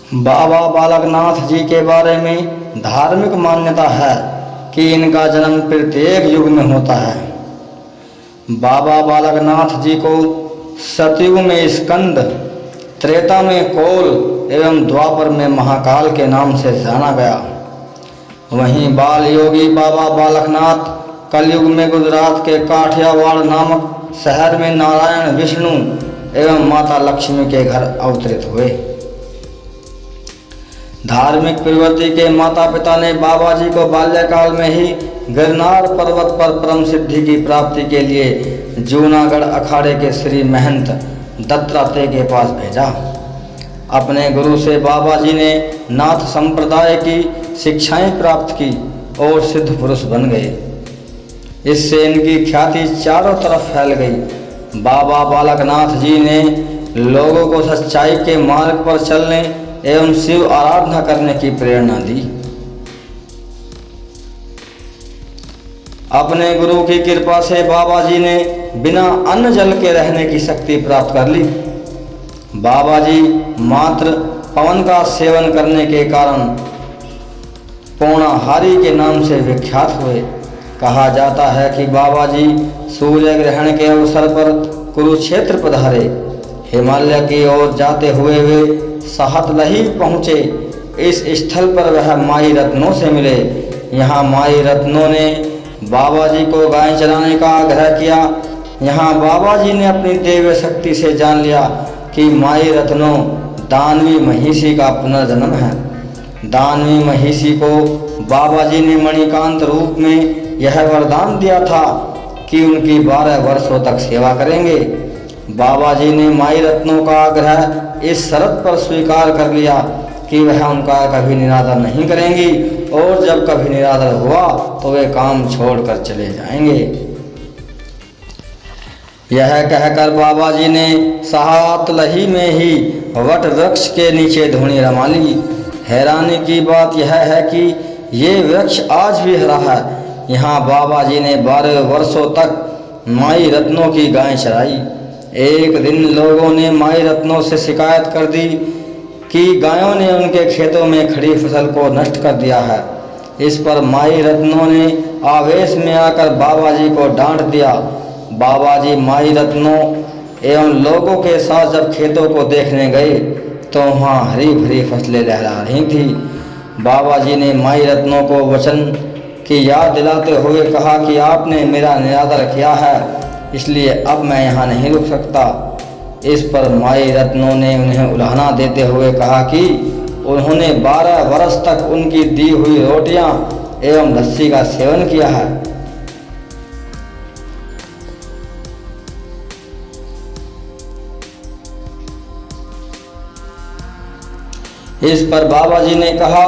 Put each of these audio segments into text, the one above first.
बाबा बालकनाथ जी के बारे में धार्मिक मान्यता है कि इनका जन्म प्रत्येक युग में होता है। बाबा बालकनाथ जी को सतयुग में स्कंद, त्रेता में कोल एवं द्वापर में महाकाल के नाम से जाना गया। वहीं बाल योगी बाबा बालकनाथ कलयुग में गुजरात के काठियावाड़ नामक शहर में नारायण, विष्णु एवं माता लक्ष्मी के घर अवतरित हुए। धार्मिक प्रवृत्ति के माता पिता ने बाबा जी को बाल्यकाल में ही गिरनार पर्वत पर परम सिद्धि की प्राप्ति के लिए जूनागढ़ अखाड़े के श्री महंत दत्तात्रेय के पास भेजा। अपने गुरु से बाबा जी ने नाथ संप्रदाय की शिक्षाएं प्राप्त की और सिद्ध पुरुष बन गए। इससे इनकी ख्याति चारों तरफ फैल गई। बाबा बालकनाथ जी ने लोगों को सच्चाई के मार्ग पर चलने एवं शिव आराधना करने की प्रेरणा दी। अपने गुरु की कृपा से बाबा जी ने बिना अन्न जल के रहने की शक्ति प्राप्त कर ली। बाबा जी मात्र पवन का सेवन करने के कारण पौणाहारी के नाम से विख्यात हुए। कहा जाता है कि बाबा जी सूर्य ग्रहण के अवसर पर कुरुक्षेत्र पधारे। हिमालय की ओर जाते हुए वे साहतलही पहुँचे। इस स्थल पर वह माई रत्नों से मिले। यहाँ माई रत्नों ने बाबा जी को गाय चराने का आग्रह किया। यहाँ बाबा जी ने अपनी देवी शक्ति से जान लिया कि माई रत्नों दानवी महिषी का पुनर्जन्म है। दानवी महिषी को बाबा जी ने मणिकांत रूप में यह वरदान दिया था कि उनकी 12 वर्षों तक सेवा करेंगे। बाबा जी ने माई रत्नों का आग्रह इस शर्त पर स्वीकार कर लिया कि वह उनका कभी निरादर नहीं करेंगी और जब कभी निरादर हुआ तो वे काम छोड़कर चले जाएंगे। यह कहकर बाबा जी ने साहतलही में ही वट वृक्ष के नीचे धूनी रमा ली। हैरानी की बात यह है कि ये वृक्ष आज भी हरा है। यहाँ बाबा जी ने 12 वर्षों तक माई रत्नों की गाय चराई। एक दिन लोगों ने माई रत्नों से शिकायत कर दी कि गायों ने उनके खेतों में खड़ी फसल को नष्ट कर दिया है। इस पर माई रत्नों ने आवेश में आकर बाबा जी को डांट दिया। बाबा जी माई रत्नों एवं लोगों के साथ जब खेतों को देखने गए तो वहाँ हरी भरी फसलें लहरा रही थी। बाबा जी ने माई रत्नों को वचन की याद दिलाते हुए कहा कि आपने मेरा निरादर किया है, इसलिए अब मैं यहाँ नहीं रुक सकता। इस पर माई रत्नों ने उन्हें उलाहना देते हुए कहा कि उन्होंने 12 वर्ष तक उनकी दी हुई रोटियां एवं लस्सी का सेवन किया है। इस पर बाबा जी ने कहा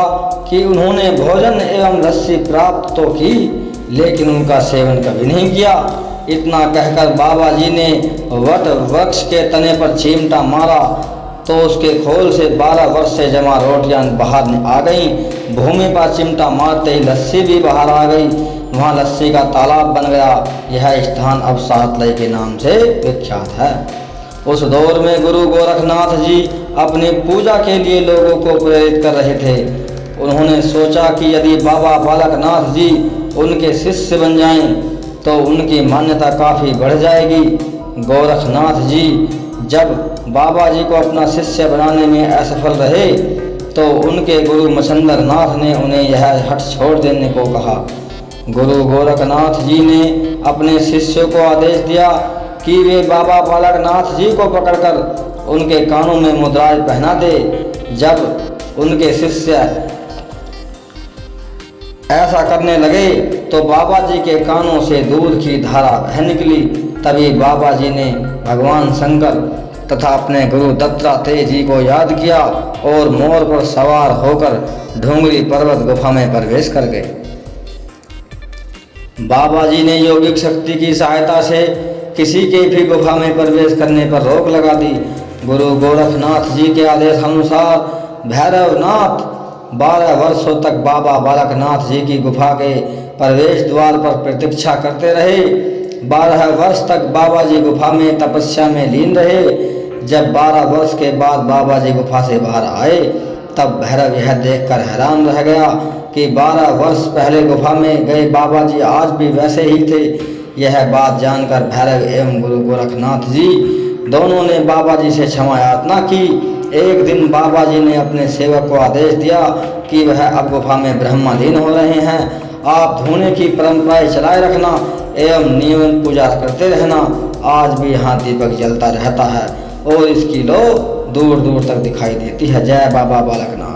कि उन्होंने भोजन एवं लस्सी प्राप्त तो की, लेकिन उनका सेवन कभी नहीं किया। इतना कहकर बाबा जी ने वट वृक्ष के तने पर चिमटा मारा तो उसके खोल से 12 वर्ष से जमा रोटियां बाहर आ गईं। भूमि पर चिमटा मारते ही लस्सी भी बाहर आ गई। वहाँ लस्सी का तालाब बन गया। यह स्थान अब साहतलही के नाम से विख्यात है। उस दौर में गुरु गोरखनाथ जी अपनी पूजा के लिए लोगों को प्रेरित कर रहे थे। उन्होंने सोचा कि यदि बाबा बालकनाथ जी उनके शिष्य बन जाएं तो उनकी मान्यता काफ़ी बढ़ जाएगी। गोरखनाथ जी जब बाबा जी को अपना शिष्य बनाने में असफल रहे तो उनके गुरु मचंदर नाथ ने उन्हें यह हठ छोड़ देने को कहा। गुरु गोरखनाथ जी ने अपने शिष्यों को आदेश दिया कि वे बाबा बालकनाथ जी को पकड़कर उनके कानों में मुद्राएं पहना दे। जब उनके शिष्य ऐसा करने लगे तो बाबा जी के कानों से दूध की धारा बह निकली। तभी बाबा जी ने भगवान शंकर तथा अपने गुरु दत्तात्रेय जी को याद किया और मोर पर सवार होकर ढूंगरी पर्वत गुफा में प्रवेश कर गए। बाबा जी ने योगिक शक्ति की सहायता से किसी के भी गुफा में प्रवेश करने पर रोक लगा दी। गुरु गोरखनाथ जी के आदेश अनुसार भैरवनाथ 12 वर्षों तक बाबा बालकनाथ जी की गुफा के प्रवेश द्वार पर प्रतीक्षा करते रहे। 12 वर्ष तक बाबा जी गुफा में तपस्या में लीन रहे। जब 12 वर्ष के बाद बाबा जी गुफा से बाहर आए तब भैरव यह देखकर हैरान रह गया कि 12 वर्ष पहले गुफा में गए बाबा जी आज भी वैसे ही थे। यह बात जानकर भैरव एवं गुरु गोरखनाथ जी दोनों ने बाबा जी से क्षमा याचना की। एक दिन बाबा जी ने अपने सेवक को आदेश दिया कि वह अब गुफा में ब्रह्माधीन हो रहे हैं, आप धोने की परंपराएं चलाए रखना एवं नियमित पूजा करते रहना। आज भी यहाँ दीपक जलता रहता है और इसकी लौ दूर दूर तक दिखाई देती है। जय बाबा बालकनाथ।